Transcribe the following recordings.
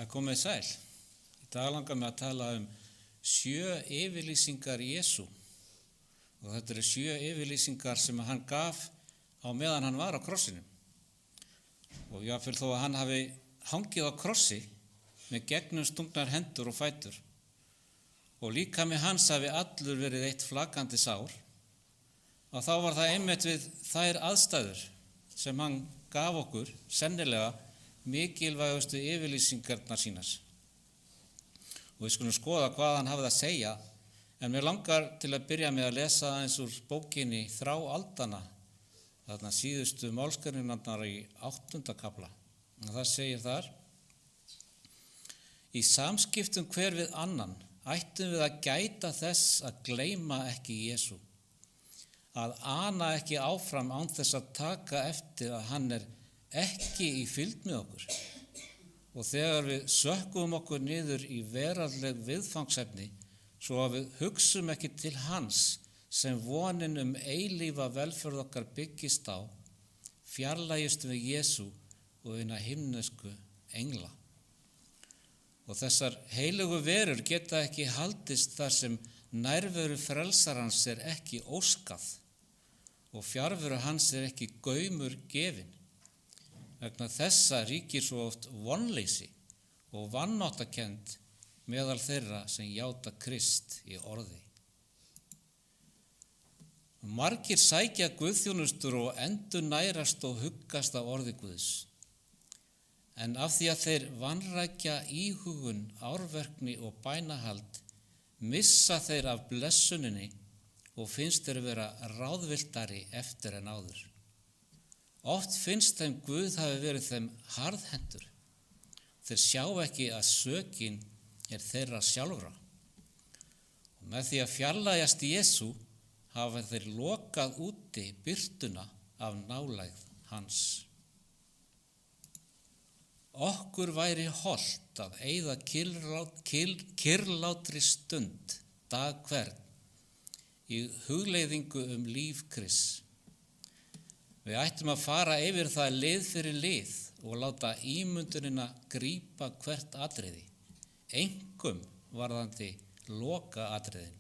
Komið sæl. Í dag langar mig að tala 7 yfirlýsingar Jesú. Og þetta eru 7 yfirlýsingar sem hann gaf á meðan hann var á krossinum. Og jáfnvel þó að hann hafi hangið á krossi með gegnumstungnar hendur og fætur. Og líkami hans hafi allur verið eitt flakandi sár. Og þá var það einmitt við þær aðstæður sem hann gaf okkur sennilega mikilvægustu yfirlýsingarnar sínas. Og við skulum skoða hvað hann hafði að segja, en mér langar til að byrja með að lesa aðeins úr bókinni Þrá aldanna, þarna síðustu málsgreininarnar í 8. kafla. Og það segir þar: Í samskiptum hver við annan ættum við að gæta þess að gleyma ekki Jesú, að ana ekki áfram án þess að taka eftir að hann er ekki í fylgd með okkur. Og þegar við sökkum okkur niður í veraldleg viðfangsefni, svo að við hugsum ekki til hans sem vonin eilífa velferð okkar byggist á, fjarlægist við Jesú og hina himnesku engla. Og þessar heilugu verur geta ekki haldist þar sem nærveru frelsarans er ekki óskað og fjarveru hans er ekki gaumur gefin. Vegna þessa ríkir svo oft vonleysi og vanmáttakennd meðal þeirra sem játa Krist í orði. Margir sækja guðþjónustur og endurnærast og huggast af orði Guðs. En af því að þeir vanrækja íhugun, árverkni og bænahald, missa þeir af blessuninni og finnst þeir vera ráðvilltari eftir en áður. Oft finnst þeim Guð hafi verið þeim harðhentur. Þeir sjá ekki að sökin er þeirra sjálfra. Og með því að fjarlægjast Jesú hafa þeir lokað úti birtuna af nálægð hans. Okkur væri hollt að eyða kyrrlátri stund dag hvern í hugleiðingu líf Krists. Við ættum að fara yfir það lið fyrir lið og láta ímyndunina grípa hvert atriði, einkum varðandi lokaatriðin.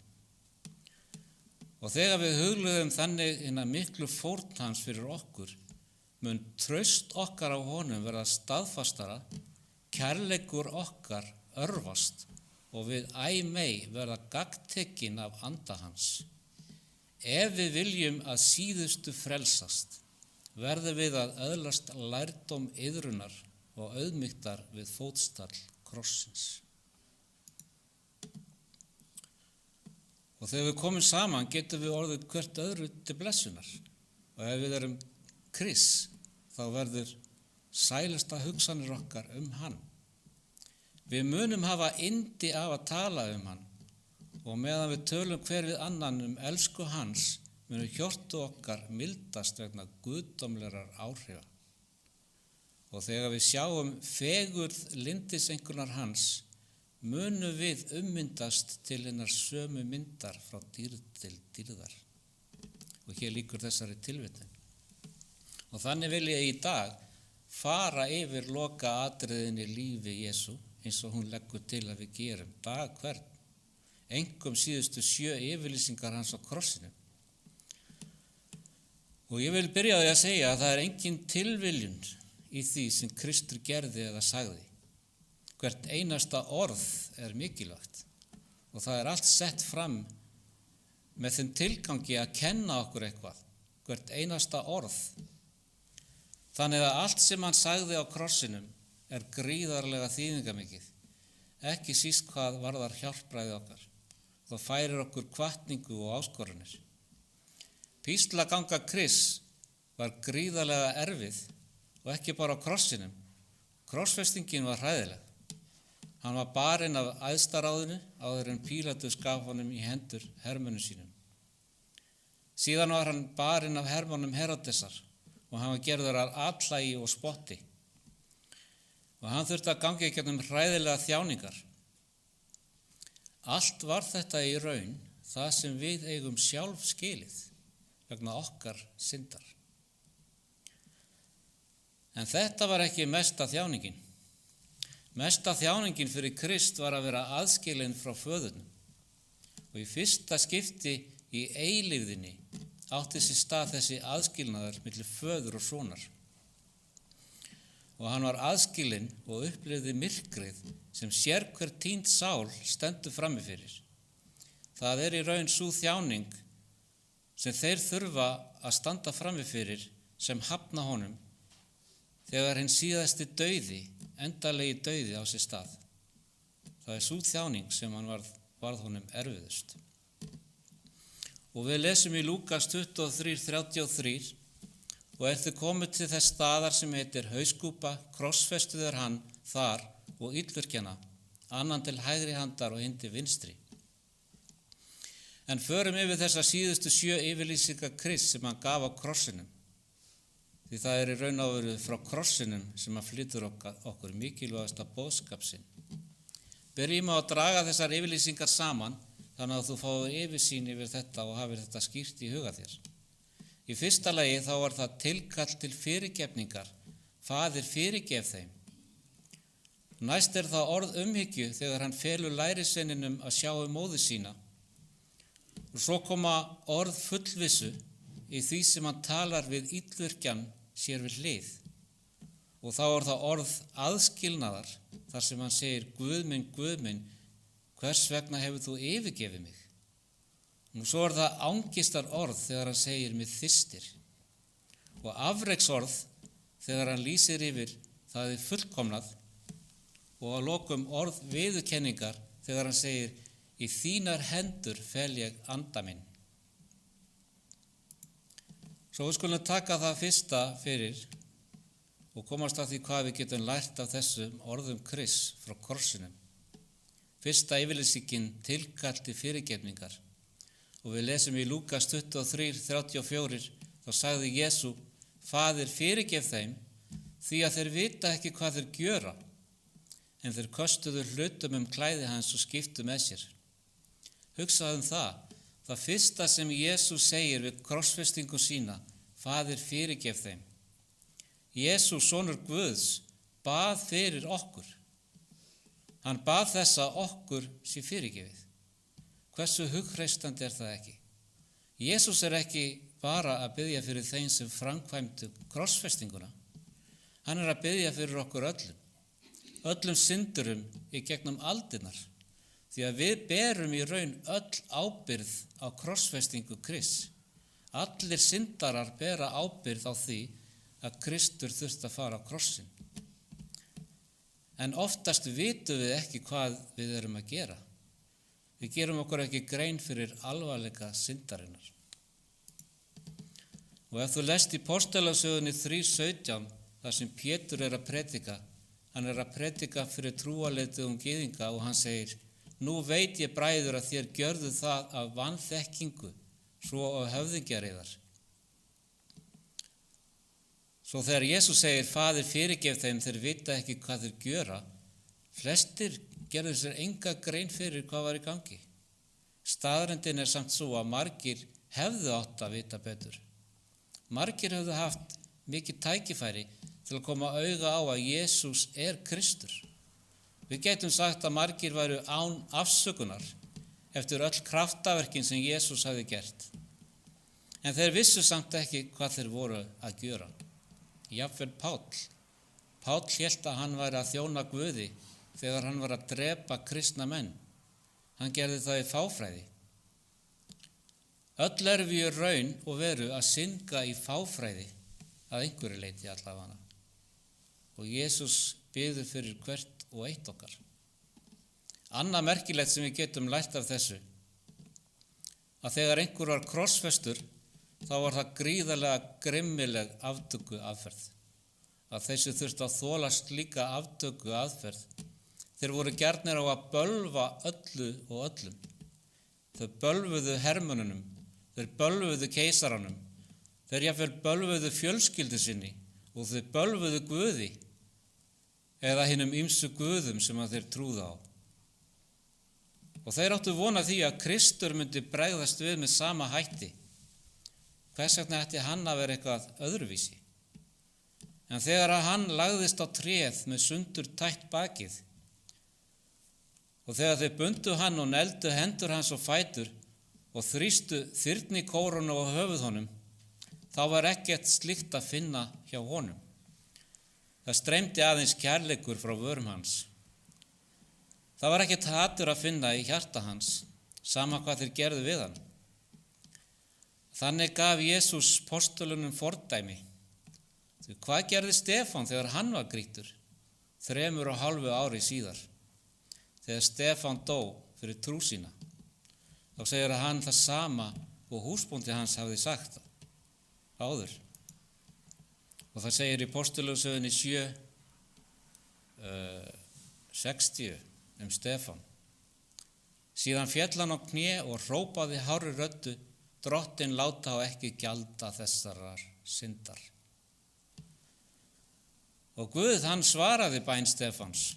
Og þegar við hugleiðum þannig hina miklu fórn hans fyrir okkur, mun traust okkar á honum verða staðfastara, kærleikur okkar örvast og við æ mei verða gagntekin af anda hans. Ef við viljum að síðustu frelsast, verðum við að öðlast lærdóm iðrunar og auðmýktar við fótstall krossins. Og þegar við komum saman getum við orðið hvert öðru til blessunar. Og ef við erum Krists, þá verður sælasta hugsanir okkar hann. Við munum hafa yndi af að tala hann, og meðan við tölum hver við annan elsku hans, munu hjörtu okkar mildast vegna guðdómlegrar áhrifa. Og þegar við sjáum fegurð lyndisengunar hans, munu við ummyndast til hennar sömu myndar frá dýrð til dýrðar. Og hér lýkur þessari tilvitnun. Og þannig vil ég í dag fara yfir lokaatriðin í lífi Jesú, eins og hún leggur til að við gerum dag hvern, einkum síðustu 7 yfirlýsingar hans á krossinu. Og ég vil byrja á því að segja að það er engin tilviljun í því sem Kristur gerði eða sagði. Hvert einasta orð er mikilvægt og það er allt sett fram með þeim tilgangi að kenna okkur eitthvað, hvert einasta orð. Þannig að allt sem hann sagði á krossinum er gríðarlega þýðingamikið, ekki síst hvað varðar hjálpræði okkar. Það færir okkur hvatningu og áskorunir. Píslaganga Krists var gríðarlega erfið og ekki bara á krossinum. Krossfestingin var hræðileg. Hann var barinn af æðstaráðinu áður en Pílatus gaf honum í hendur hermönnum sínum. Síðan var hann barinn af hermönnum Heródesar og hann var gerður að atlægi og spotti. Og hann þurfti að ganga í gegnum hræðilega þjáningar. Allt var þetta í raun það sem við eigum sjálf skilið vegna okkar syndar. En þetta var ekki mesta þjáningin. Mesta þjáningin fyrir Krist var að vera aðskilinn frá föðurnum. Og í fyrsta skipti í eilífðinni átti sér stað þessi aðskilnaður milli föður og sonar. Og hann var aðskilinn og upplifði myrkrið sem sérhver týnd sál stendur frammi fyrir. Það í raun sú þjáning sem þeir þurfa að standa frammi fyrir sem hafna honum þegar hinn síðasti dauði, endalegi dauði á sér stað. Það sú þjáning sem hann varð honum erfiðust. Og við lesum í Lúkas 23:33 og þau komið til þess staðar sem heitir Hauskúpa, krossfestuður hann þar og illvirkjana, annan til hægri handar og hinn til vinstri. En förum yfir þessa síðustu 7 yfirlýsingar Krists sem hann gaf á krossinum. Því það í raun og veru frá krossinum sem hann flytur okkur mikilvægasta boðskap sinn. Byrjum á að draga þessar yfirlýsingar saman þannig að þú fáir yfirsýn yfir þetta og hafir þetta skýrt í huga þér. Í fyrsta lagi þá var það tilkall til fyrirgefningar. Faðir, fyrirgef þeim. Næst það orð umhyggju þegar hann felur lærisveininum að sjá móður sína. Og svo koma orð fullvissu í því sem hann talar við illvirkjan sér við hlið. Og þá það orð aðskilnaðar þar sem hann segir Guð minn, hvers vegna hefur þú yfirgefið mig? Og svo það ángistar orð þegar hann segir mig þyrstir. Og afreksorð þegar hann lýsir yfir það fullkomnað og að lokum orð viðurkenningar þegar hann segir í þínar hendur fel ég anda minn. Svo við skulum taka það fyrsta fyrir og komast að því hvað við getum lært af þessum orðum Krists frá korsinum. Fyrsta yfirlýsingin tilkall til fyrirgefningar. Og við lesum í Lúkas 23:34 þá sagði Jesú, Faðir, fyrirgef þeim því að þeir vita ekki hvað þeir gjöra. En þeir köstuðu hlutum klæði hans og skiptu með sér. Hugsaðu það fyrsta sem Jesú segir við krossfestingu sína, Faðir, fyrirgef þeim. Jesú, sonur Guðs, bað fyrir okkur. Hann bað þess að okkur sé fyrirgefið. Hversu hugreistandi það ekki? Jesús ekki bara að biðja fyrir þeim sem framkvæmdu krossfestinguna. Hann að biðja fyrir okkur öllum syndurum í gegnum aldirnar. Því að við berum í raun öll ábyrgð á krossfestingu Krists. Allir syndarar bera ábyrgð á því að Kristur þurfti að fara á krossin. En oftast vitum við ekki hvað við erum að gera. Við gerum okkur ekki grein fyrir alvarleika syndarinnar. Og ef þú lest í Postulasögunni 3:17, þar sem Pétur að predika, hann að predika fyrir trúarleiðtugum gyðinga og hann segir, nú veit ég bræður að þér gjörðu það af vanþekkingu, svo á höfðingjareiðar. Svo þegar Jesús segir, Faðir, fyrirgef þeim, þeir vita ekki hvað þeir gjöra, flestir gerðu sér enga grein fyrir hvað var í gangi. Staðreyndin samt svo að margir hefðu átt að vita betur. Margir hefðu haft mikið tækifæri til að koma auga á að Jesús Kristur. Við getum sagt að margir væru án afsökunar eftir öll kraftaverkin sem Jesús hafði gert. En þeir vissu samt ekki hvað þeir voru að gjöra. Jafnvel Páll hélt að hann væri að þjóna Guði þegar hann var að drepa kristna menn. Hann gerði það í fáfræði. Öll erum við í raun og veru að synga í fáfræði að einhverju leyti allavega. Og Jesús biður fyrir hvert og eitt okkar. Annað merkilegt sem við getum lært af þessu, að þegar einhver var krossfestur, þá var það gríðarlega grimmileg aftöku aðferð. Að þessu þurfti að þolast líka aftöku aðferð. Þeir voru gjarnir á að bölva öllu og öllum. Þau bölvuðu hermönnunum, þeir bölvuðu keisaranum, þeir jafnvel bölvuðu fjölskyldu sinni og þeir bölvuðu Guði eða hinum ýmsu guðum sem að þeir trúðu á. Og þeir áttu vona því að Kristur myndi bregðast við með sama hætti. Hvers vegna ætti hann að vera eitthvað öðruvísi? En þegar að hann lagðist á tréð með sundur tætt bakið og þegar þeir bundu hann og neldu hendur hans og fætur og þrýstu þyrnikórunu á höfuð honum, þá var ekkert slíkt að finna hjá honum. Það streymdi aðeins kærleikur frá vörum hans. Það var ekkert hatur að finna í hjarta hans, sama hvað þeir gerðu við hann. Þannig gaf Jesús postulunum fordæmi. Því hvað gerði Stefán þegar hann var grýttur, 3,5 ári síðar, þegar Stefán dó fyrir trú sína? Þá segir að hann það sama og húsbóndi hans hafði sagt áður. Og það segir í postulunsögunni 7:60 Stefán. Síðan féll hann á kné og hrópaði hárri röddu: Drottinn láta á ekki gjalda þessarar syndar. Og Guð, hann svaraði bæn Stefáns.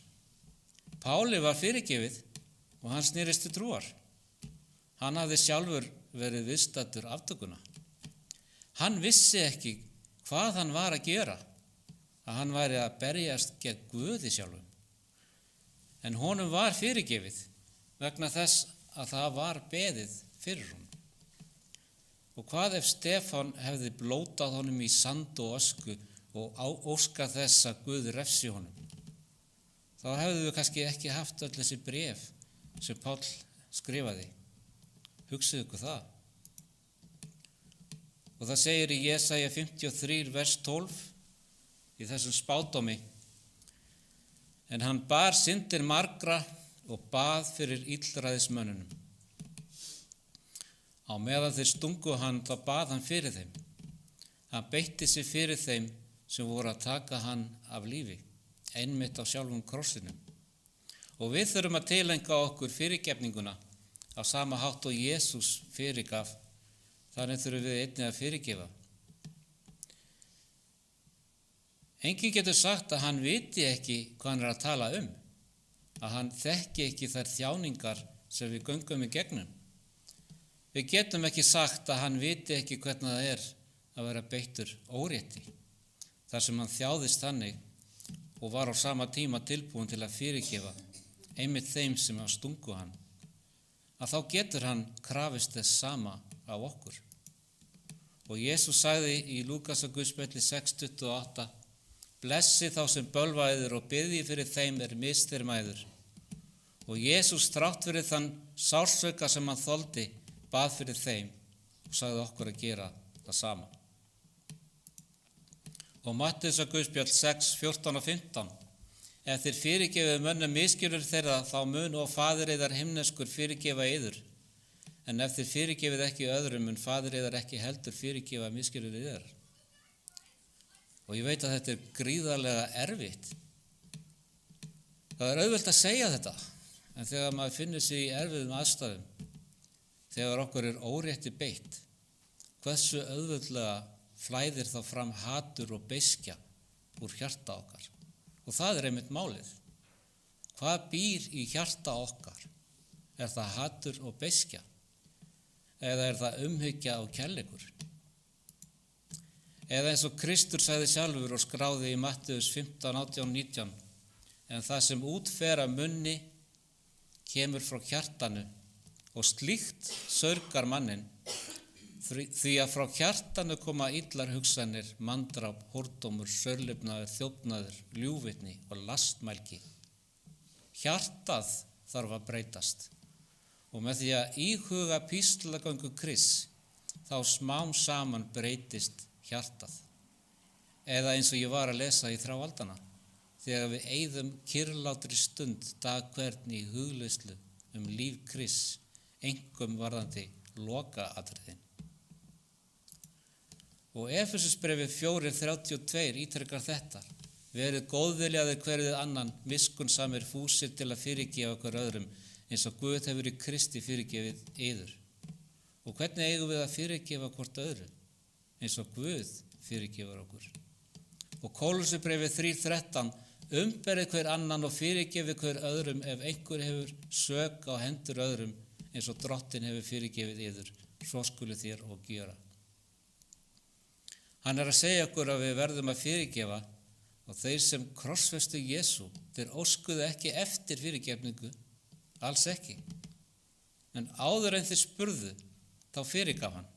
Páli var fyrirgefið og hann snýrist til trúar. Hann hafði sjálfur verið viðstaddur aftökuna. Hann vissi ekki hvað hann var að gera, að hann væri að berjast gegn Guði sjálfum. En honum var fyrirgefið vegna þess að það var beðið fyrir honum. Og hvað ef Stefán hefði blótað honum í sand og ösku og óskað þess að Guð refsi honum? Þá hefðu við kannski ekki haft öll þessi bréf sem Páll skrifaði. Hugsið ykkur það. Og það segir í Jesaja 53 vers 12 í þessum spádómi: En hann bar syndir margra og bað fyrir illræðismönnunum. Á meðan þeir stungu hann, þá bað hann fyrir þeim. Hann beitti sig fyrir þeim sem voru að taka hann af lífi, einmitt á sjálfum krossinum. Og við þurfum að tileinka okkur fyrirgefninguna á sama hátt og Jesús fyrirgaf. Þannig þurfum við einnig að fyrirgefa. Enginn getur sagt að hann viti ekki hvað hann er að tala um, að hann þekki ekki þær þjáningar sem við göngum í gegnum. Við getum ekki sagt að hann viti ekki hvernig það er að vera beittur órétti, þar sem hann þjáðist þannig og var á sama tíma tilbúin til að fyrirgefa einmitt þeim sem hafa stungu hann, að þá getur hann krafist þess sama á okkur. Og Jesús sagði í Lúkasarguðspjalli 6:28: Blessi þá sem bölvaðir og biðji fyrir þeim misþyrmæður. Og Jesús, þrátt fyrir þann sársauka sem hann þoldi, bað fyrir þeim og sagði okkur að gera það sama. Og Matteusarguðspjall 6:14 og 15: Ef þér fyrirgefið mönnum misgjörðir þeirra, þá mun og Faðir yðar himneskur fyrirgefa yður. En ef þér fyrirgefið ekki öðrum, mun Faðir yðar ekki heldur fyrirgefa misgjörðir yðar. Og ég veit að þetta er gríðarlega erfitt. Það er auðvelt að segja þetta, en þegar maður finnur sig í erfiðum aðstæðum, þegar okkur er órétti beitt, hversu auðveldlega flæðir þá fram hatur og beiskja úr hjarta okkar. Og það er einmitt málið. Hvað býr í hjarta okkar? Er það hatur og beiskja? Eða er það umhyggja og kærleikur? Eða eins og Kristur sagði sjálfur og skráði í Matteus 15:18-19: En það sem útfer af munni kemur frá hjartanu, og slíkt saurgar manninn, því að frá hjartanu koma illar hugsanir, manndráp, hórdómur, saurlifnaður, þjófnaður, ljúfitni og lastmælgi. Hjartað þarf að breytast, og með því að íhuga píslagöngu Krists, þá smám saman breytist hjartað. Eða eins og ég var að lesa í Þráaldana: Þegar við eyðum kyrrlátri stund dag hvern í hugleiðslu líf Krists, einkum varðandi lokaatriðin. Og Efesusbréfið 4:32 ítrekar þetta: Verið góðviljaðir hver við annan, miskunnsamir, fúsir til að fyrirgefa hver öðrum, eins og Guð hefur í Kristi fyrirgefið yður. Og hvernig eigum við að fyrirgefa hvort öðru? Eins og Guð fyrirgefur okkur. Og Kólussubréfið 3:13: Umberið hver annan og fyrirgefið hver öðrum ef einhver hefur sök á hendur öðrum, eins og Drottinn hefur fyrirgefið yður, svo skulu þér og gjöra. Hann er að segja okkur að við verðum að fyrirgefa Og þeir sem krossfestu Jesú, þeir óskuðu ekki eftir fyrirgefningu, alls ekki. En áður en þeir spurðu, þá fyrirgaf hann.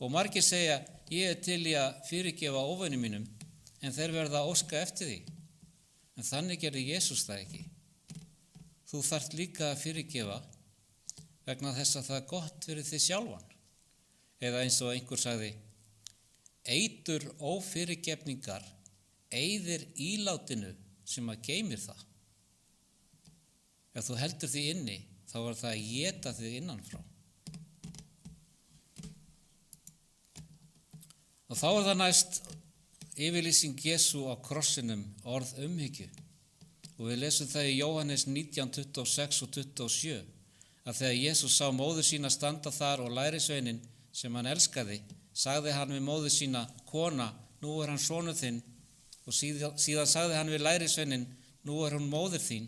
Og margir segja, ég til í að fyrirgefa óvinum mínum, en þeir verða að óska eftir því. En þannig gerði Jesús það ekki. Þú þarft líka að fyrirgefa vegna þess að það er gott fyrir þig sjálfan. Eða eins og einhver sagði, eitur ófyrirgefningar eyðir ílátinu sem að geymir það. Ef þú heldur því inni, þá er það að éta þig innanfrá. Og þá er það næst yfirlýsing Jesú á krossinum, orð umhyggju. Og við lesum það í Jóhannes 19:26 og 27, að þegar Jesús sá móður sína standa þar og lærisveinin sem hann elskaði, sagði hann við móður sína, kona, nú er hann sonur þinn, og síðan sagði hann við lærisveinin, nú er hún móðir þín,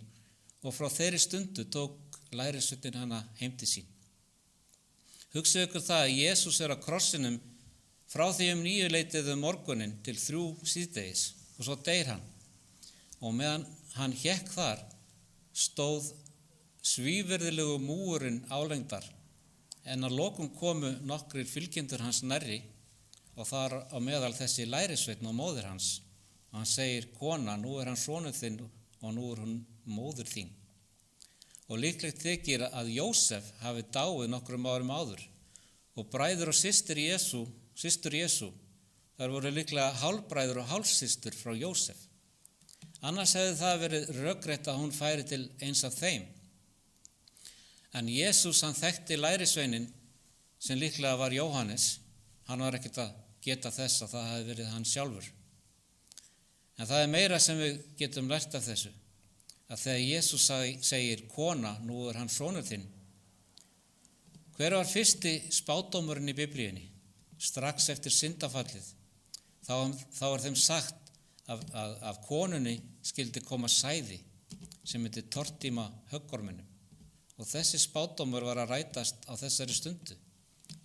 og frá þeirri stundu tók lærisveinin hana heim til sín. Hugsið ykkur það að Jesús er á krossinum frá því 9 morguninn til 3 síðdegis og svo deyr hann. Og meðan hann hékk þar stóð svívirðilegu múurinn álengdar, en að lokum komu nokkrir fylgjendur hans nærri og þar á meðal þessi lærisveinn og móðir hans. Og hann segir, kona, nú er hann sonur þinn og nú er hún móðir þín. Og líklegt þykir að Jósef hafi dáið nokkrum árum áður og bræður og systur Jesú, þar voru líklega hálfbræður og hálfsystur frá Jósef. Annars hefði það verið rökrétt að hún færi til eins af þeim. En Jesús hann þekkti lærisveinin sem líklega var Jóhannes. Hann var ekkert að geta þess að það hefði verið hann sjálfur. En það er meira sem við getum lært af þessu. Að þegar Jesús segir, kona, nú er hann sonur þinn. Hver var fyrsti spádómurinn í Biblíunni? Strax eftir syndafallið. Þá er þeim sagt að af konunni skyldi koma sæði sem myndi tortíma höggorminum. Og þessi spádómur var að rætast á þessari stundu.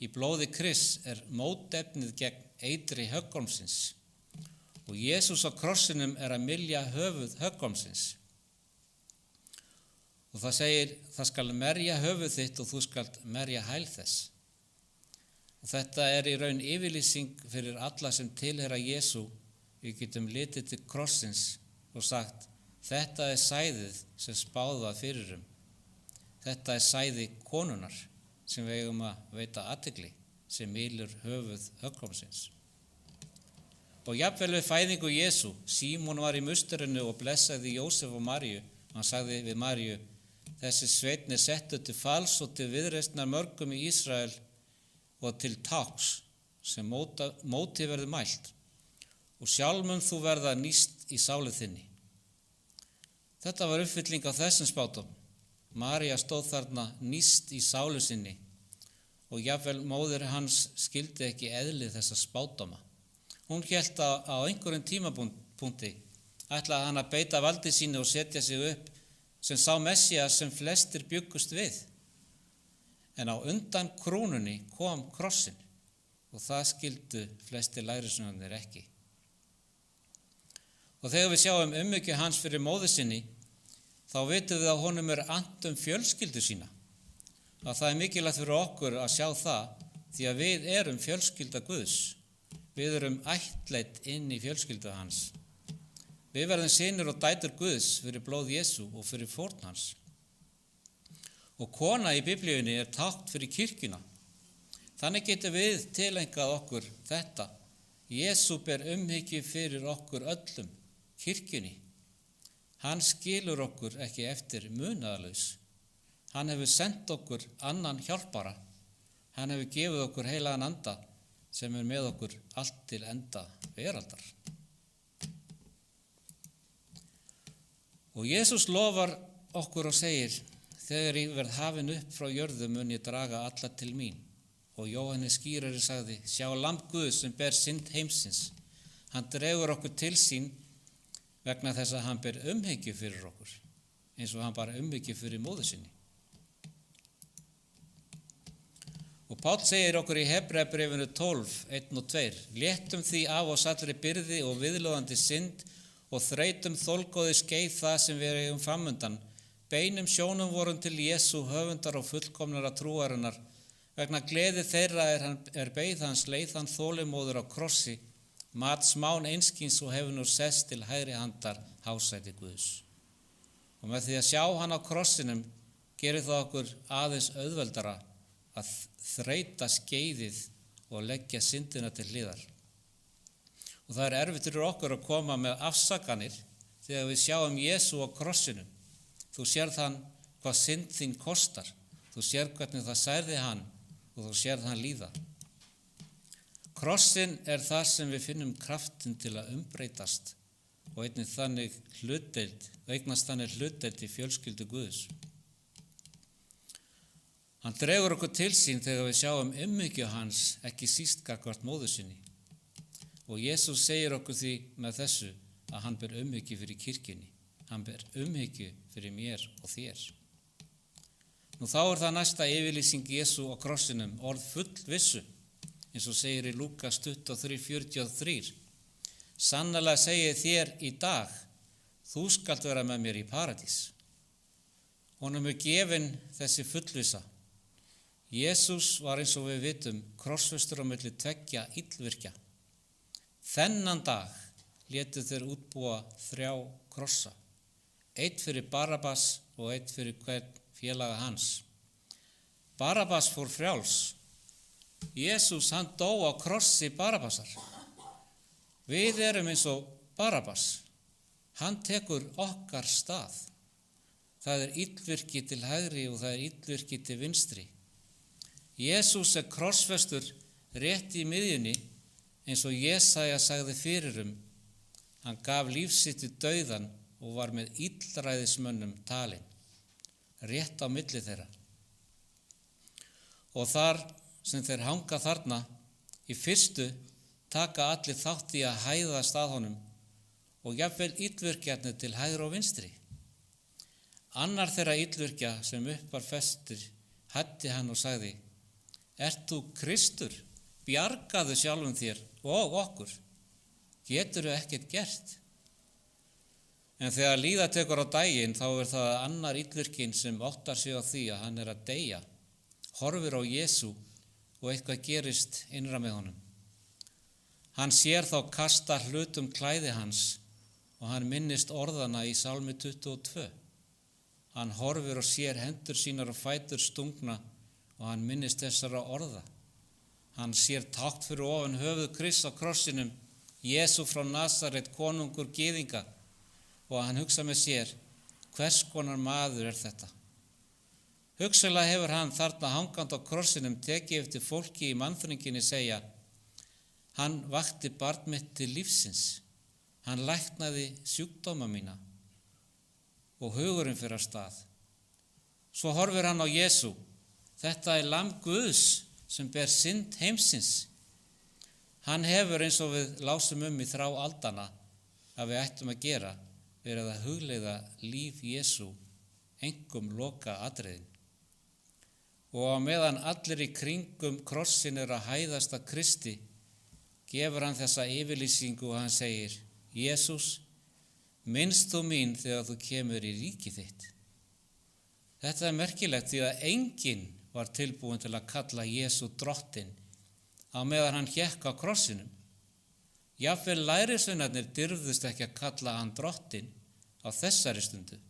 Í blóði Krists er mótefnið gegn eitri höggormsins. Og Jesús á krossinum er að mylja höfuð höggormsins. Og það segir, það skal merja höfuð þitt og þú skalt merja hæl þess. Og þetta er í raun yfirlýsing fyrir alla sem tilheyra Jesú. Við getum litið til krossins og sagt, þetta er sæðið sem spáð var fyrir Þetta er sæði konunar sem við eigum að veita athygli, sem mylur höfuð höggormsins. Og jafnvel við fæðingu Jesú, Símon var í musturinu og blessaði Jósef og Maríu. Hann sagði við Maríu, þessi sveinn er settur til falls og til viðreisnar mörgum í Ísrael og til táks sem móti verður mælt. Og sjálfum þú verða nýst í sálu þinni. Þetta var uppfylling á þessum spádóm. María stóð þarna nýst í sálu sinni og jafnvel móðir hans skildi ekki eðlið þessa spádóma. Hún hélt á einhverjum tímapunkti ætlaði hann að beita valdi sínu og setja sig upp sem sá Messías sem flestir bjuggust við. En á undan krúnunni kom krossin og það skildu flestir lærisveinarnir ekki. Og þegar við sjáum umhyggju hans fyrir móður sinni, þá vitum við að honum er annt fjölskyldu sína. Að það er mikilvægt fyrir okkur að sjá það, því að við erum fjölskylda Guðs. Við erum ættleidd inn í fjölskyldu hans. Við verðum synir og dætur Guðs fyrir blóð Jesú og fyrir fórn hans. Og kona í Biblíunni er tákn fyrir kirkjuna. Þannig getum við tileinkað okkur þetta. Jesú ber umhyggju fyrir okkur öllum, kirkjunni. Hann skilur okkur ekki eftir munaðarlaus. Hann hefur sendt okkur annan hjálpara. Hann hefur gefið okkur heilagan anda sem er með okkur allt til enda veraldar. Og Jesús lofar okkur og segir, þegar ég verð hafin upp frá jörðu mun ég draga alla til mín. Og Jóhannes skírari sagði, sjá lamb Guðs sem ber synd heimsins. Hann dregur okkur til sín vegna þess að hann ber umhyggju fyrir okkur, eins og hann bar umhyggju fyrir móður sinni. Og Páll segir okkur í Hebreabréfinu 12, 1 og 2: Léttum því af oss allri byrði og viðlóðandi synd og þreytum þolgóði skeið það sem við eigum framundan. Beinum sjónum vorum til Jesú, höfundar og fullkomnara trúarinnar. Vegna gleði þeirra er beið hans leið hann þolinmóður á krossi, mat smán einskins og hefur nú sest til hægri handar hásæti Guðs. Og með því að sjá hann á krossinum gerir það okkur aðeins auðveldara að þreyta skeiðið og leggja syndina til hliðar. Og það er erfitt fyrir okkur að koma með afsakanir þegar við sjáum Jesú á krossinum. Þú sérð hann hvað synd þín kostar, þú sérð hvernig það særði hann og þú sérð hann líða. Krossin er þar sem við finnum kraftin til að umbreytast og eignast þannig hlutdeild í fjölskyldu Guðs. Hann dregur okkur til sín þegar við sjáum umhyggju hans, ekki síst gagnvart móður sinni. Og Jesús segir okkur því með þessu að hann ber umhyggju fyrir kirkjunni. Hann ber umhyggju fyrir mér og þér. Nú þá er það næsta yfirlýsing Jesú á krossinum, orð fullvissu, eins og segir í Lúkas 23:43. Sannarlega segi ég þér í dag, þú skalt vera með mér í paradís. Honum er gefin þessi fullvissa. Jesús var eins og við vitum krossfestur á milli tveggja illvirkja. Þennan dag létu þeir útbúa 3 krossa. Einn fyrir Barabbas og einn fyrir hvern félaga hans. Barabbas fór frjáls. Jesús hann dó á krossi Barabbasar. Við erum eins og Barabbas. Hann tekur okkar stað. Það er illvirki til hægri og það er illvirki til vinstri. Jesús er krossfestur rétt í miðjunni eins og Jesaja sagði fyrir Hann gaf líf sitt í dauðan og var með illræðismönnum talinn, rétt á milli þeirra. Og þar sem þeir hanga þarna, í fyrstu taka allir þátt í að hæðast að honum og jafnvel illvirkjarnir til hægri og vinstri. Annar þeirra illvirkja sem upp var festur hætti hann og sagði: Ert þú Kristur? Bjargaðu sjálfum þér og okkur. Geturðu ekkert gert? En þegar líða tekur á daginn þá er það annar illvirkinn sem áttar sig á því að hann er að deyja, horfir á Jesú og eitthvað gerist innra með honum. Hann sér þá kasta hlutum klæði hans og hann minnist orðana í Sálmi 22. Hann horfir og sér hendur sínar og fætur stungna og hann minnist þessara orða. Hann sér tákn fyrir ofan höfuð Krists á krossinum, Jesú frá Nasaret, konungur gyðinga, og hann hugsa með sér: hvers konar maður er þetta? Hugsanlega hefur hann þarna hangandi á krossinum tekið eftir fólki í mannþrenginni segja: Hann vakti barn mitt til lífsins, hann læknaði sjúkdóma mína, og hugurinn fyrir af stað. Svo horfir hann á Jesú. Þetta er lamb Guðs sem ber synd heimsins. Hann hefur, eins og við lásum í 3 aldana að við ættum að gera, verið að hugleiða líf Jesú, einkum loka atriðin. Og á meðan allir í kringum krossin er að hæðast að Kristi, gefur hann þessa yfirlýsingu og hann segir: Jesús, minnst þú mín þegar þú kemur í ríki þitt. Þetta er merkilegt því að enginn var tilbúin til að kalla Jesú drottinn á meðan hann hékk á krossinum. Jafnvel lærisveinarnir dirfðust ekki að kalla hann drottinn á þessari stundu.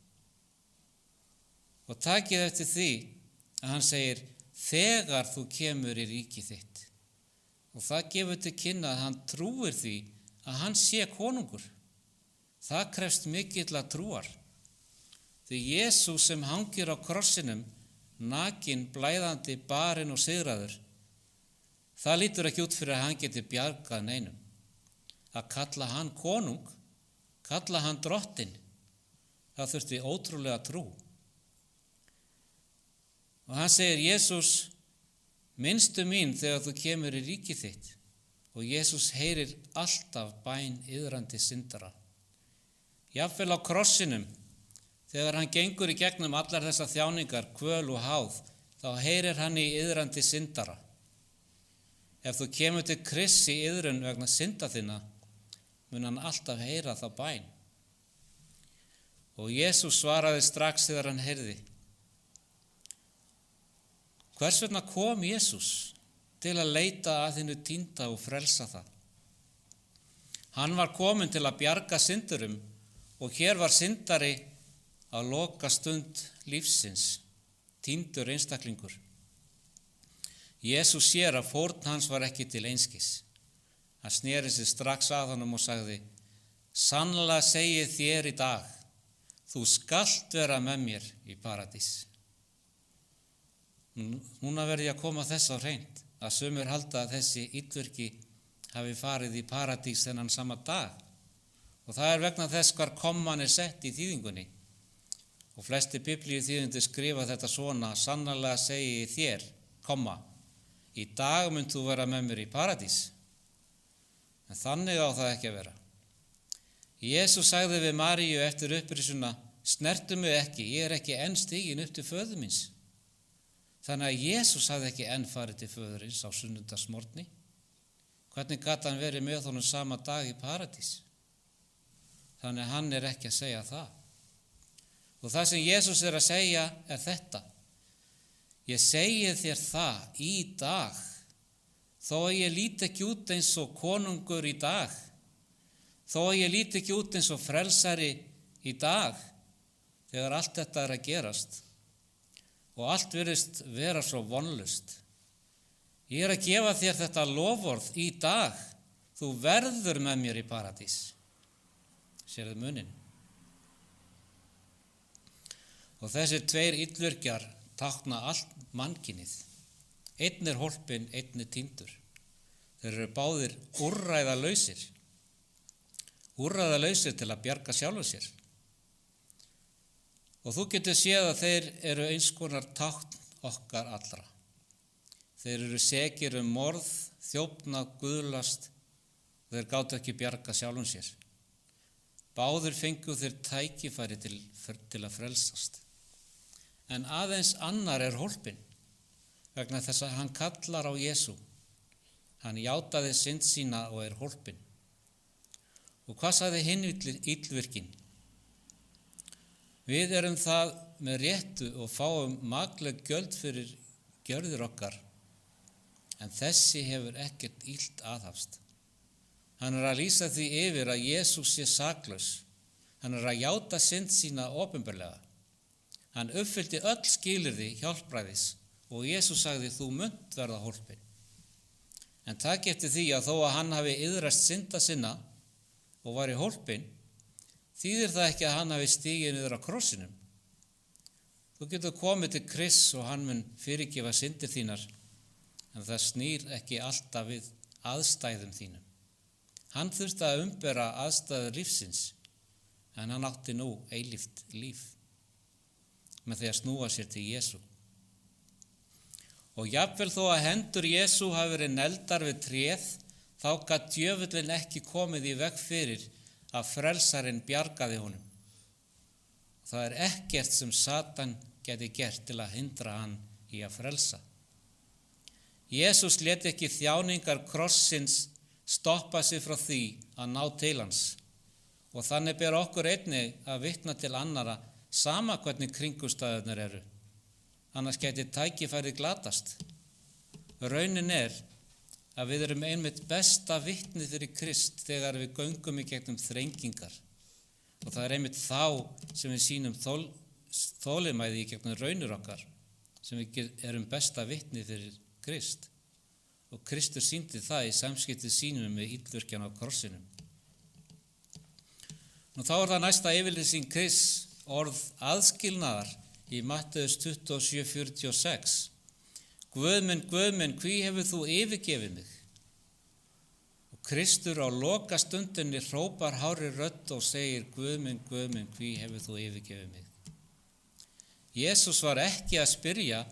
Og takið eftir því að hann segir: þegar þú kemur í ríki þitt. Og það gefur til kynna að hann trúir því að hann sé konungur. Það krefst mikilla trúar. Því Jesú sem hangir á krossinum, nakinn, blæðandi, barinn og sigraður, það lítur ekki út fyrir að hann geti bjargað neinum. Að kalla hann konung, kalla hann drottinn, það þurfti ótrúlega trú. Og hann segir: Jesús, minnstu mín þegar þú kemur í ríki þitt. Og Jesús heyrir alltaf bæn iðrandi syndara. Jafnvel á krossinum, þegar hann gengur í gegnum allar þessar þjáningar, kvöl og háð, þá heyrir hann í iðrandi syndara. ef þú kemur til Krists í iðrun vegna synda þinna, mun hann alltaf heyra þá bæn. Og Jesús svaraði strax þegar hann heyrði. Hvers vegna kom Jesús? Til að leita að þínu týnda og frelsa það. Hann var kominn til að bjarga syndurum og hér var syndari á lokastund lífsins, týndur einstaklingur. Jesús sér að fórn hans var ekki til einskis. Hann sneri sig strax að honum og sagði, sannlega segi þér í dag, þú skalt vera með mér í paradís. Núna verði ég að koma þess á hreint, að sumir halda að þessi illvirki hafi farið í paradís þennan sama dag. Og það er vegna þess hvar komman er sett í þýðingunni. Og flesti biblíu þýðendur skrifa þetta svona, sannarlega segi þér, komma, í dag munt þú vera með mér í paradís. En þannig á það ekki að vera. Jesús sagði við Maríu eftir upprisuna, snertu mig ekki, ég er ekki enn stiginn upp til föður míns. Þannig að Jesús hafði ekki enn farið til föðurins á sunnudagsmorgni. Hvernig gat hann verið með honum sama dag í paradís? Þannig að hann er ekki að segja það. Og það sem Jesús er að segja er þetta. Ég segi þér það í dag, þó að ég líti ekki út eins og konungur í dag, þó að ég líti ekki út eins og frelsari í dag, þegar allt þetta er að gerast og allt virðist vera svo vonlaust. Ég er að gefa þér þetta loforð í dag, þú verður með mér í paradís. Sérðu muninn? Og þessir tveir illvirkjar tákna allt mannkynið. Einn er hólpinn, einn er týndur. Þeir eru báðir úrræðalausir til að bjarga sjálfum sér. Og þú getur séð að þeir eru eins konar tákn okkar allra. Þeir eru sekir morð, þjófnað, guðlast, þeir gátu ekki bjarga sjálfum sér. Báðir fengu þeir tækifæri til að frelsast. En aðeins annar er hólpinn, vegna þess að hann kallar á Jesú. Hann játaði synd sína og er hólpinn. Og hvað sagði hinn illvirkin? Við erum það með réttu og fáum makleg gjöld fyrir gjörðir okkar, en þessi hefur ekkert illt aðhafst. Hann er að lýsa því yfir að Jesús sé saklaus. Hann er að játa synd sína opinberlega. Hann uppfyllti öll skilyrði hjálpræðis og Jesús sagði þú munt verða hólpinn. En takk eftir því að þó að hann hafi iðrast synda sinna og var í hólpinn, þýðir það ekki að hann hafi stigið niður á krossinum. Þú getur komið til Krists og hann mun fyrirgefa syndir þínar, en það snýr ekki alltaf við aðstæðum þínum. Hann þurfti að umbera aðstæður lífsins, en hann átti nú eilíft líf með því að snúa sér til Jesú. Og jafnvel þó að hendur Jesú hafi verið negldar við tréð, þá gat djöfullinn ekki komið í veg fyrir að frelsarinn bjargaði honum. Það er ekkert sem Satan geti gert til að hindra hann í að frelsa. Jesús lét ekki þjáningar krossins stoppa sig frá því að ná til hans og þannig ber okkur einnig að vitna til annara sama hvernig kringumstæðurnar eru. Annars geti tækifærið glatast. Raunin er að við erum einmitt besta vitni fyrir Krist þegar við göngum í gegnum þrengingar og það er einmitt þá sem við sýnum þolinmæði í gegnum raunir okkar sem við erum besta vitni fyrir Krist og Kristur sýndi það í samskipti sínum með illvirkjan á krossinum. Nú þá er það næsta yfirlýsing Krists orð aðskilnaðar í Matteus 27:46. Guð minn, hví hefur þú yfirgefið mig? Og Kristur á lokastundinni hrópar hárri rödd og segir, Guð minn, hví hefur þú yfirgefið mig? Jesús var ekki að spyrja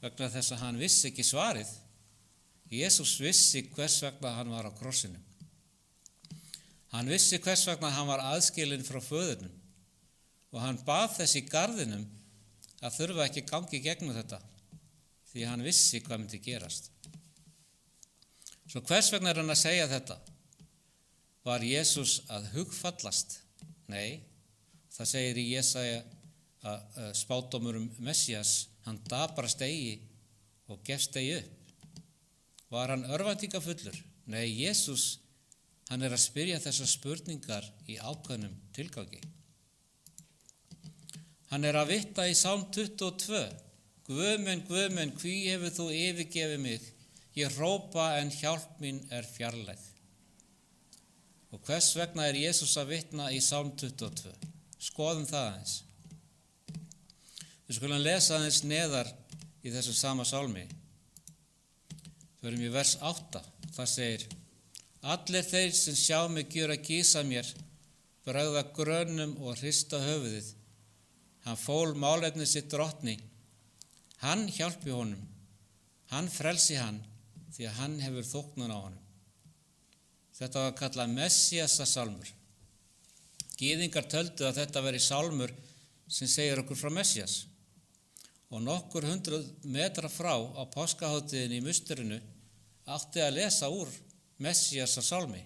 vegna þess að hann vissi ekki svarið. Jesús vissi hvers vegna hann var á krossinum. Hann vissi hvers vegna hann var aðskilinn frá föðurnum og hann bað þess í garðinum að þurfa ekki gangi gegnum þetta, því hann vissi hvað myndi gerast. Svo hvers vegna hann að segja þetta? Var Jesús að hugfallast? Nei, það segir í Jesaja að spádómur Messías, hann daprast eigi og gefst eigi upp. Var hann örvæntingafullur? Nei, Jesús, hann að spyrja þessar spurningar í ákveðnum tilgangi. Hann að vitta í Sálm 22. Guð minn, hví hefur þú yfirgefið mig? Ég hrópa en hjálp mín fjarlæg. Og hvers vegna Jesús að vitna í Sálm 22? Skoðum það aðeins. Við skulum lesa aðeins neðar í þessum sama sálmi. Förum í vers 8. Það segir: Allir þeir sem sjá mig gjöra gísa mér, bragða grönnum og hrista höfuðið. Hann fól málefni sitt drottni. Hann hjálpi honum. Hann frelsi hann, því að hann hefur þóknun á honum. Þetta var kallað Messíasasálmur. Gyðingar töldu að þetta veri sálmur sem segir okkur frá Messías. Og nokkur 100 metra frá á páskahátíðinni í musterinu átti að lesa úr Messíasasálmi.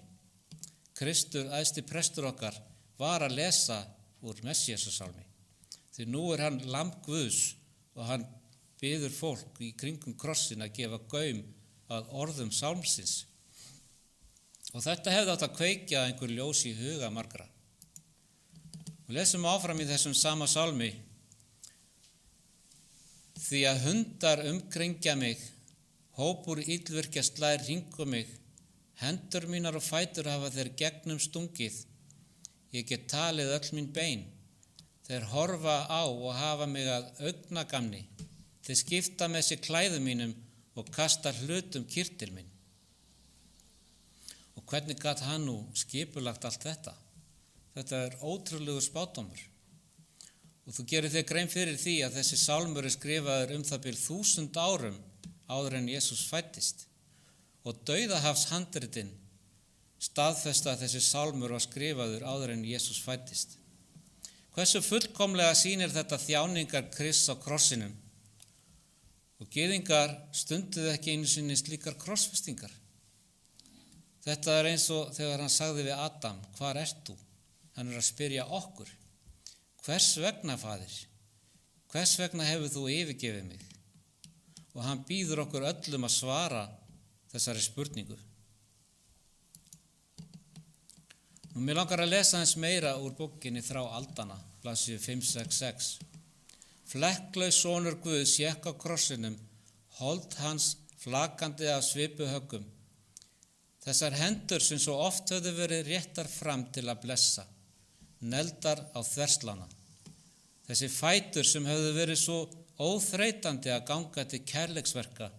Kristur, æðsti prestur okkar, var að lesa úr Messíasasálmi. Því nú hann lamb Guðs og hann biður fólk í kringum krossin að gefa gaum að orðum sálmsins. Og þetta hefði átt að kveikja einhver ljós í huga margra. Og lesum áfram í þessum sama sálmi. Því að hundar umkringja mig, hópur illvirkja slær hringum mig, hendur mínar og fætur hafa þeir gegnum stungið. Ég get talið öll mín bein. Þeir horfa á og hafa mig að augnagamni. Þeir skipta með sér klæðum mínum og kasta hlutum kyrtil minn. Og hvernig gat hann nú skipulagt allt þetta? Þetta ótrúlegur spádómur. Og þú gerir þér grein fyrir því að þessi sálmur skrifaður það bil 1000 árum áður en Jesús fæddist. Og dauðahafs handritin staðfesta að þessi sálmur var skrifaður áður en Jesús fæddist. Hversu fullkomlega sýnir þetta þjáningar Krists á krossinum? Og gyðingar stunduðu ekki einu sinni slíkar krossfestingar. Þetta eins og þegar hann sagði við Adam: Hvar ert þú? Hann að spyrja okkur: Hvers vegna, faðir? Hvers vegna hefur þú yfirgefið mig? Og hann býður okkur öllum að svara þessari spurningu. Nú mér langar að lesa eins meira úr bókinni Þrá aldanna, blaðsíðu 566. Flekklaus sonur Guðs hékk á krossinum, hold hans flakandi af svipuhöggum. Þessar hendur sem svo oft höfðu verið réttar fram til að blessa, neldar á þverslana. Þessi fætur sem höfðu verið svo óþreytandi að ganga til kærleiksverka,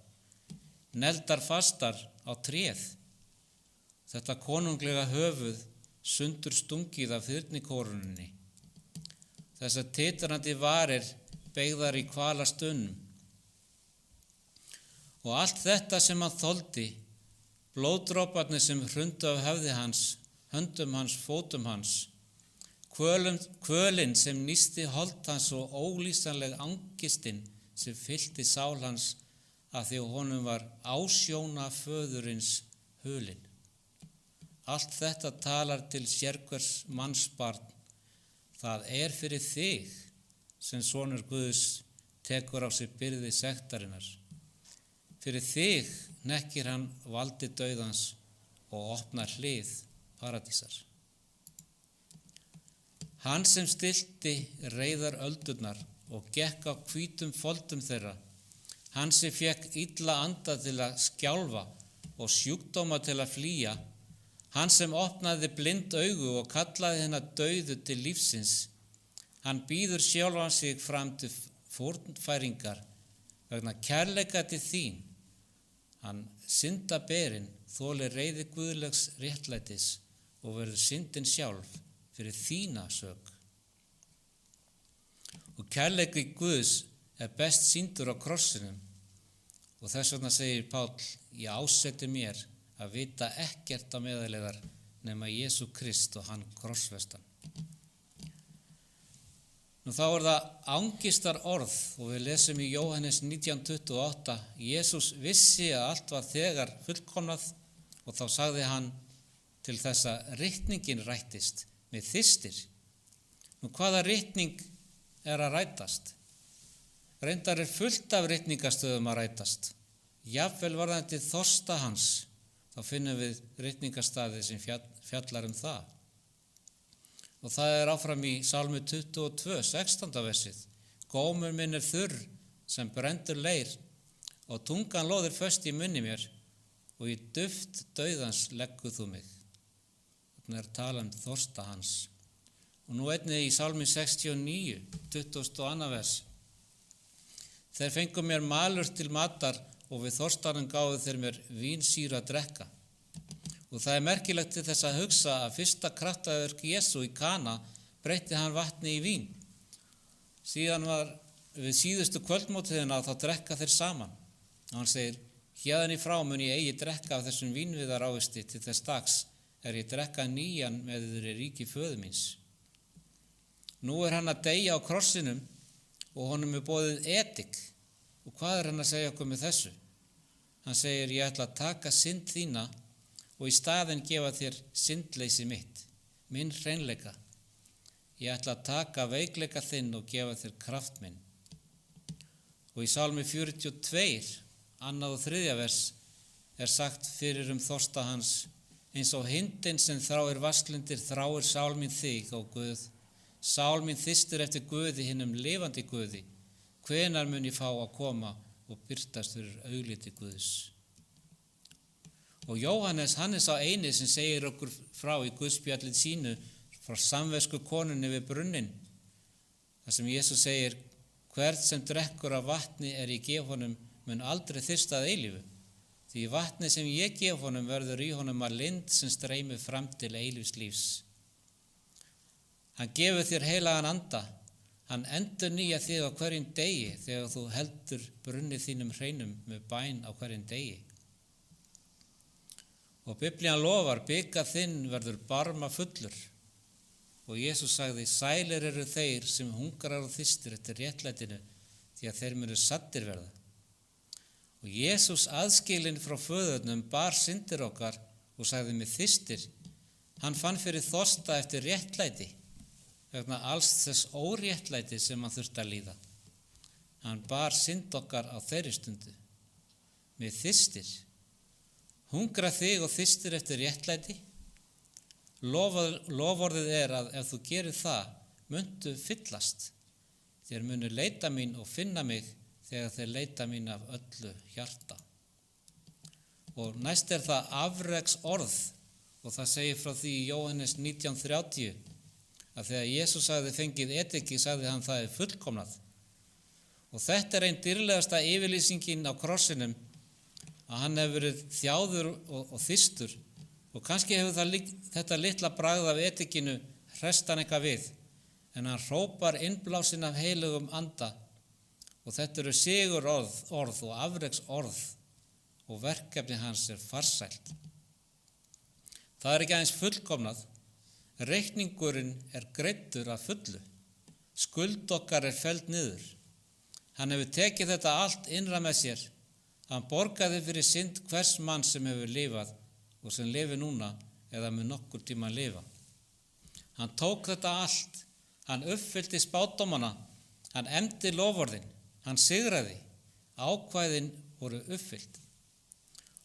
neldar fastar á tréð. Þetta konunglega höfuð sundur stungið af þyrnikórunni. Þessar titrandi varir beygðar í kvalastunum. Og allt þetta sem hann þoldi, blóðdroparnir sem hrundu af höfði hans, höndum hans, fótum hans, kvölin sem nísti hold hans og ólýsanleg angistin sem fyllti sál hans að því honum var ásjóna föðurins hulinn. Allt þetta talar til sérhvers mannsbarn. Það fyrir þig sem sonur Guðs tekur á sig byrði sektarinnar. Fyrir þig hnekkir hann valdi dauðans og opnar hlið paradísar. Hann sem stillti reiðar öldurnar og gekk á hvítum foldum þeirra. Hann sem fékk illa anda til að skjálfa og sjúkdóma til að flýja. Hann sem opnaði blind augu og kallaði hennar dauðu til lífsins. Hann býður sjálfan sig fram til fórnfæringar vegna kærleika til þín. Hann syndaberinn þolir reiði guðlegs réttlætis og verður syndin sjálf fyrir þína sök. Og kærleiki Guðs best sýndur á krossinum. Og þess vegna segir Páll: Ég ásetti mér að vita ekkert á meðalegar nema Jesú Krist og hann krossfestan. Nú þá það angistar orð og við lesum í Jóhannes 19:28: Jesús vissi að allt var þegar fullkomnað og þá sagði hann til þess að ritningin rættist með þystir. Nú hvaða ritning er að rætast? Reyndar er fullt af ritningastöðum að rætast. Jafnvel varðandi þorsta hans, þá finnum við ritningastaði sem fjallar það. Og það er áfram í Salmi 22, 16. versið. Gómur minn er þurr sem brendur leir og tungan loðir föst í munni mér og í duft dauðans leggur þú mig. Þannig er talað þorsta hans. Og nú einnig í Salmi 69, 22. vers. Þeir fengu mér malur til matar og við þorstanum gáfu þeir mér vínsýru að drekka. Og það er merkilegt til þess að hugsa að fyrsta kraftaverk Jesú í Kana breytti hann vatni í vín. Síðan var við síðustu kvöldmótiðina þá drekka þeir saman. Og hann segir, héðan í frá mun ég eigi drekka af þessum vínviðarávexti til þess dags er ég drekka nýjan með þér í ríki föður míns. Nú er hann að deyja á krossinum og honum er boðið edik. Og hvað er hann að segja okkur með þessu? Hann segir, ég ætla að taka synd þína og í staðinn gefa þér syndleysi mitt, minn hreinleika. Ég ætla að taka veikleika þinn og gefa þér kraft minn. Og í Salmi 42, 2. og 3. vers er sagt fyrir þorsta hans, eins og hindin sem þráir vatnslindir þráir sál mín þig, ó Guð. Sál mín þystir eftir Guði, hinum lifandi Guði. Hvenær mun ég fá að koma og birtast fyrir augliti Guðs? Og Jóhannes, hann er sá eini sem segir okkur frá í Guðspjallið sínu frá samvesku konunni við brunnin. Það sem Jesús segir, hvert sem drekkur af vatni er ég gef honum mun aldrei þyrsta að eilífu. Því vatni sem ég gef honum verður í honum að lind sem streymir fram til eilífs lífs. Hann gefur þér heilagan anda. Hann endurnýjar þig á hverjum degi þegar þú heldur brunni þínum hreinum með bæn á hverjum degi. Og Biblían lofar, bikar þinn verður barma fullur. Og Jesús sagði, sælir eru þeir sem hungrar og þystir eftir réttlætinu, því að þeir munu saddir verða. Og Jesús aðskilinn frá föðurnum bar syndir okkar og sagði með þystir. Hann fann fyrir þorsta eftir réttlæti, vegna alls þess óréttlæti sem hann þurfti að líða. Hann bar synd okkar á þeirri stundu. Með þystir. Hungra þig og þystir eftir réttlæti. Loforðið er að ef þú gerir það, muntu fyllast. Þér munu leita mín og finna mig þegar þeir leita mín af öllu hjarta. Og næst er það afreks orð og það segir frá því í Jóhannes 19:30 að þegar Jesús sagði fengið ediki, sagði hann það er fullkomnað. Og þetta er einn dýrlegasta yfirlýsingin á krossinum, að hann hefur verið þjáður og þystur og kannski hefur þetta litla bragð af etikinu hrest hann eitthvað við, en hann hrópar innblásin af heilugum anda og þetta eru sigur orð og afreks orð og verkefni hans er farsælt. Það er ekki aðeins fullkomnað, reikningurinn er greiddur að fullu, skuld okkar er felld niður. Hann hefur tekið þetta allt innra með sér. Hann borgaði fyrir synd hvers mann sem hefur lifað og sem lifi núna eða mun nokkur tíma að lifa. Hann tók þetta allt, hann uppfyllti spádómana, hann efndi loforðin, hann sigraði, ákvæðin voru uppfyllt.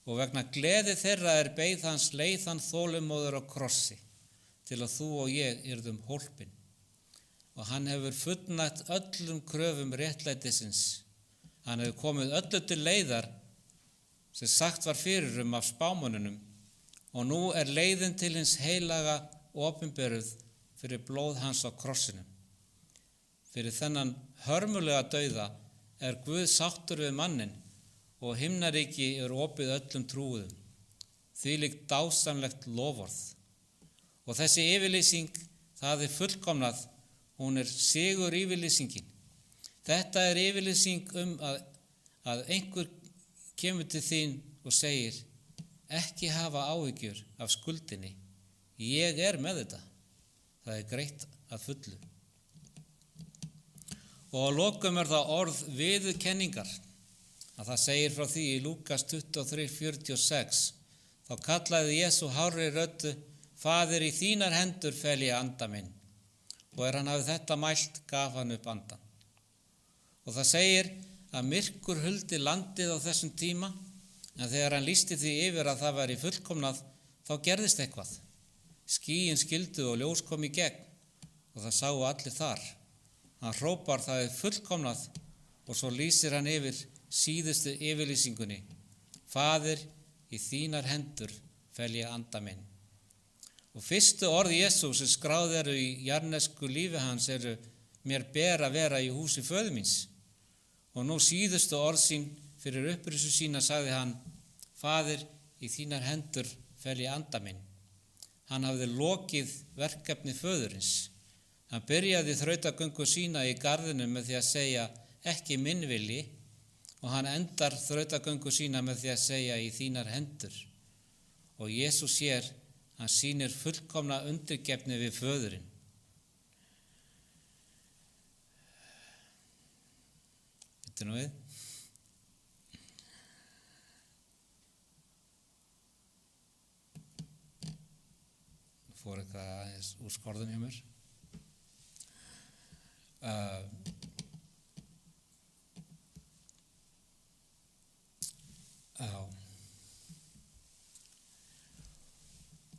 Og vegna gleði þeirra er beið hans leið hann þolumóður á krossi til að þú og ég yrðum hólpin. Og hann hefur fullnægt öllum kröfum réttlætisins. Hann hefur komið öllu til leiðar sem sagt var fyrir af spámönnunum og nú er leiðin til hins heilaga opinberuð fyrir blóð hans á krossinum. Fyrir þennan hörmulega dauða er Guð sáttur við mannin og himnaríki er opið öllum trúuðum. Þvílíkt dásamlegt loforð. Og þessi yfirlýsing, það er fullkomnað, hún er sigur yfirlýsingin. Þetta er yfirlýsing að einhver kemur til þín og segir, ekki hafa áhyggjur af skuldinni, ég er með þetta, það er greitt að fullu. Og á lokum er það orð viðurkenningar, að það segir frá því í Lúkas 23:46, þá kallaði Jesú hárri röddu: Faðir, í þínar hendur fel ég anda minn. Og hann hafði þetta mælt, gaf hann upp andan. Og það segir að myrkur huldi landið á þessum tíma, en þegar hann lýsti því yfir að það væri fullkomnað, þá gerðist eitthvað. Skýin skildu og ljós kom í gegn, og það sáu allir þar. Hann hrópar: það er fullkomnað, og svo lýsir hann yfir síðustu yfirlýsingunni: Faðir, í þínar hendur fel ég anda minn. Og fyrstu orð Jesú sem skráð eru í jarðnesku lífi hans eru: mér ber að vera í húsi föður míns. Og nú síðustu orð sín fyrir upprisu sína sagði hann: Faðir, í þínar hendur fel ég anda minn. Hann hafði lokið verkefni föðurins. Hann byrjaði þrautagöngu sína í garðinum með því að segja: ekki minn vilji, og hann endar þrautagöngu sína með því að segja: í þínar hendur. Og Jesús sér, hann sýnir fullkomna undirgefni við föðurinn. Þetta nú við. Fór eitthvað aðeins úr skorðum hjá mér.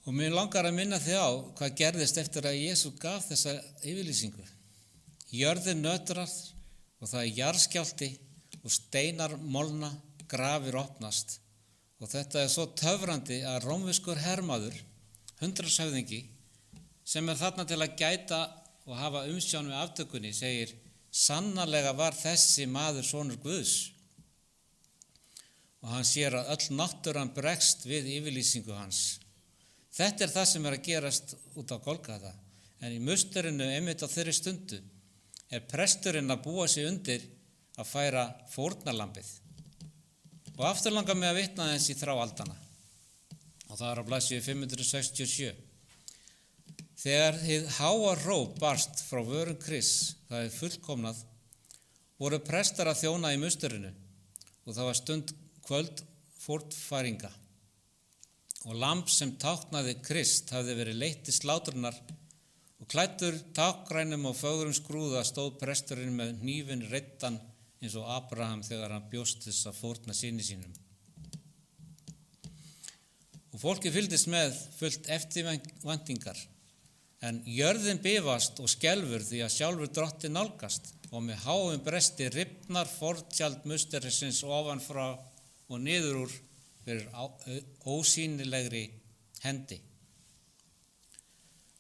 Og mér langar að minna þig á hvað gerðist eftir að Jesú gaf þessa yfirlýsingu. Jörðin nötrar og það er jarðskjálfti og steinar molna, grafir opnast. Og þetta er svo töfrandi að rómverskur hermaður, hundraðshöfðingi, sem er þarna til að gæta og hafa umsjón við aftökunni, segir: sannarlega var þessi maður sonur Guðs. Og hann sér að öll náttúran bregst við yfirlýsingu hans. Þetta er það sem er að gerast út á Golgata, en í musterinu einmitt á þeirri stundu er presturinn að búa sig undir að færa fórnarlambið. Og aftur langar mig að vitna þess í þráaldana, og það er á blaðsíðu 567. Þegar hið háa hróp barst frá vörum Krists, það er fullkomnað, voru prestar að þjóna í musterinu, og það var stund kvöld fórnfæringa. Og lamb sem táknaði Krist hafði verið leitt til slátrunar, og klæddur tákgrænum og fögrum skrúða stóð presturinn með hnífinn reiddan eins og Abraham þegar hann bjóst þess að fórna syni sínum. Og fólkið fylgdist með fullt eftirvæntingar, en jörðin bifast og skelfur því að sjálfur drottinn nálgast, og með háum bresti rifnar forntjald musterisins ofan frá og niður úr fyrir ósýnilegri hendi.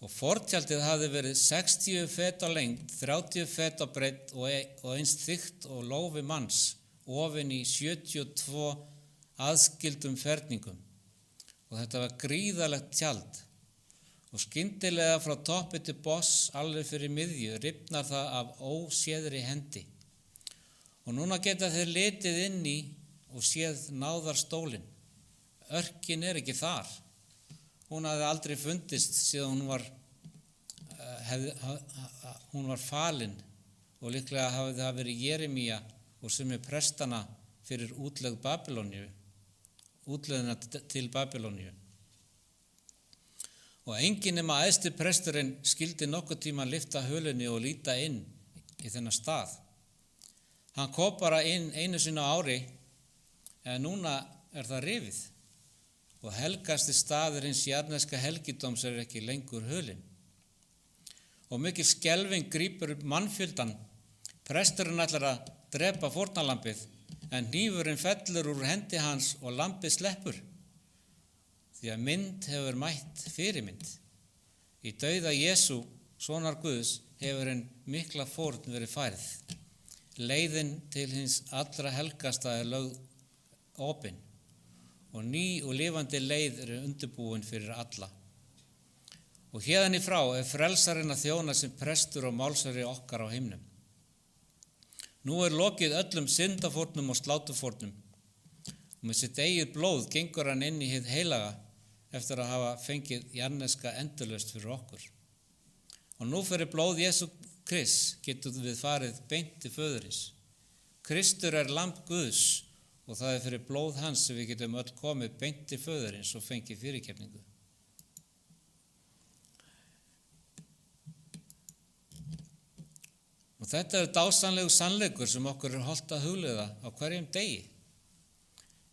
Og forntjaldið hafði verið 60 fet á lengd, 30 fet á breidd og eins þykkt og lófi manns, ofin í 72 aðskildum ferningum. Og þetta var gríðalegt tjald. Og skyndilega frá toppi til botns, alveg fyrir miðju, rifnar það af óséðri hendi. Og núna geta þeir litið inn í og séð náðarstólinn. Örkin er ekki þar. Hún hafði aldrei fundist síðan hún var falin, og líklega hafði það verið Jeremía og sumir prestana fyrir útlegðina til Babylóníu. Og enginn nema æðsti presturinn skyldi nokkuð tíma lyfta hulunni og líta inn í þennan stað. Hann kom bara inn einu sinni á ári, en núna er það rifið. Og helgasti staður hins jarðneska helgidóms er ekki lengur hulinn. Og mikil skelfing grípur upp mannfjöldan. Presturinn ætlar að drepa fórnarlambið, en hnífurinn fellur úr hendi hans og lambið sleppur. Því að mynd hefur mætt fyrirmynd. Í dauða Jesú, sonar Guðs, hefur en mikla fórn verið færð. Leiðin til hins allra helgasta er lögð opin, og ný og lifandi leið eru undirbúin fyrir alla. Og héðan í frá er frelsarinn að þjóna sem prestur og málsvari okkar á himnum. Nú er lokið öllum syndafórnum og slátufórnum, og með sitt eigið blóð gengur hann inn í hið heilaga eftir að hafa fengið jarðneska endurlaust fyrir okkur. Og nú fyrir blóð Jesú Krists getur við farið beint til föðurins. Kristur er lamb Guðs og það fyrir blóð hans sem við getum öll komið beint til föðurins og fengið fyrirgefningu. Og þetta dásamlegur sannleikur sem okkur hollt að hugleiða á hverjum degi.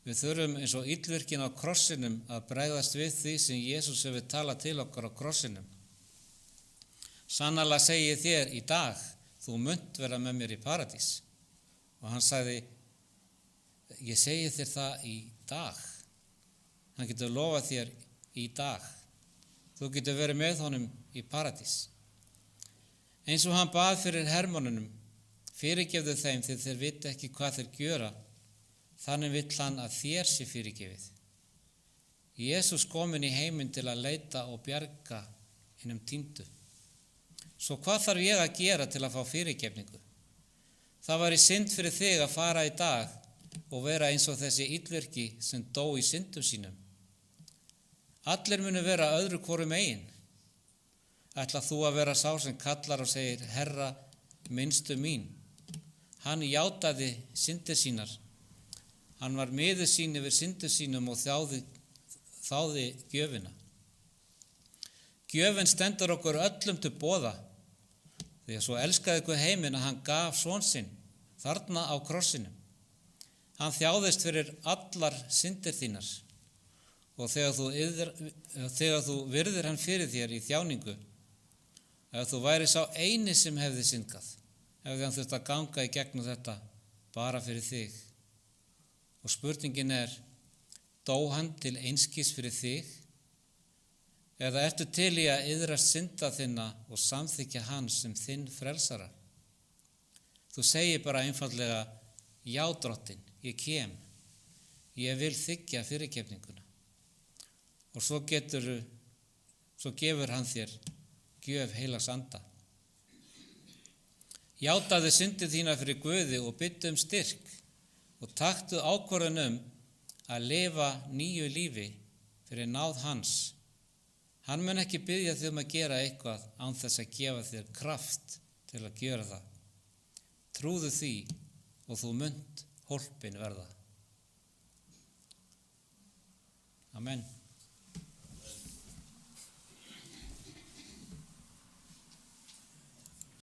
Við þurfum eins og illvirkin á krossinum að bregðast við því sem Jesús hefur talað til okkar á krossinum. Sannarlega segi ég þér í dag, þú munt vera með mér í paradís. Og hann sagði, ég segi þér það í dag. Hann getur lofað þér í dag. Þú getur verið með honum í paradís. Eins og hann bað fyrir hermonnunum, fyrirgefðu þeim þegar þeir vita ekki hvað þeir gjöra, þannig vill hann að þér sé fyrirgefið. Jesús kominn í heiminn til að leita og bjarga hinum týndu. Svo hvað þarf ég að gera til að fá fyrirgefningu? Það væri synd fyrir þig að fara í dag og vera eins og þessi illvirki sem dó í syndum sínum. Allir munu vera öðru hvorum megin. Ætla þú að vera sá sem kallar og segir, Herra, minnstu mín. Hann játaði syndir sínar. Hann var miður sín yfir syndir sínum og þáði gjöfina. Gjöfin stendur okkur öllum til boða, því að svo elskaði Guð heiminn að hann gaf son sinn þarna á krossinum. Hann þjáðist fyrir allar syndir þínar og þegar þú virðir hann fyrir þér í þjáningu, ef þú væri sá eini sem hefði syndgað, hefði hann þurft að ganga í gegnum þetta bara fyrir þig. Og spurningin dó hann til einskis fyrir þig? Eða ertu til í að iðrast synda þinna og samþykkja hann sem þinn frelsara? Þú segir bara einfaldlega, já drottinn, ég kem, ég vil þiggja fyrirgefninguna. Og svo gefur hann þér gjöf heilags anda. Játaðu syndir þína fyrir Guði og byttu styrk og taktu ákvörðun að lifa nýju lífi fyrir náð hans. Hann mun ekki biðja þig að gera eitthvað án þess að gefa þér kraft til að gera það. Trúðu því og þú munt hólpin verða. Amen.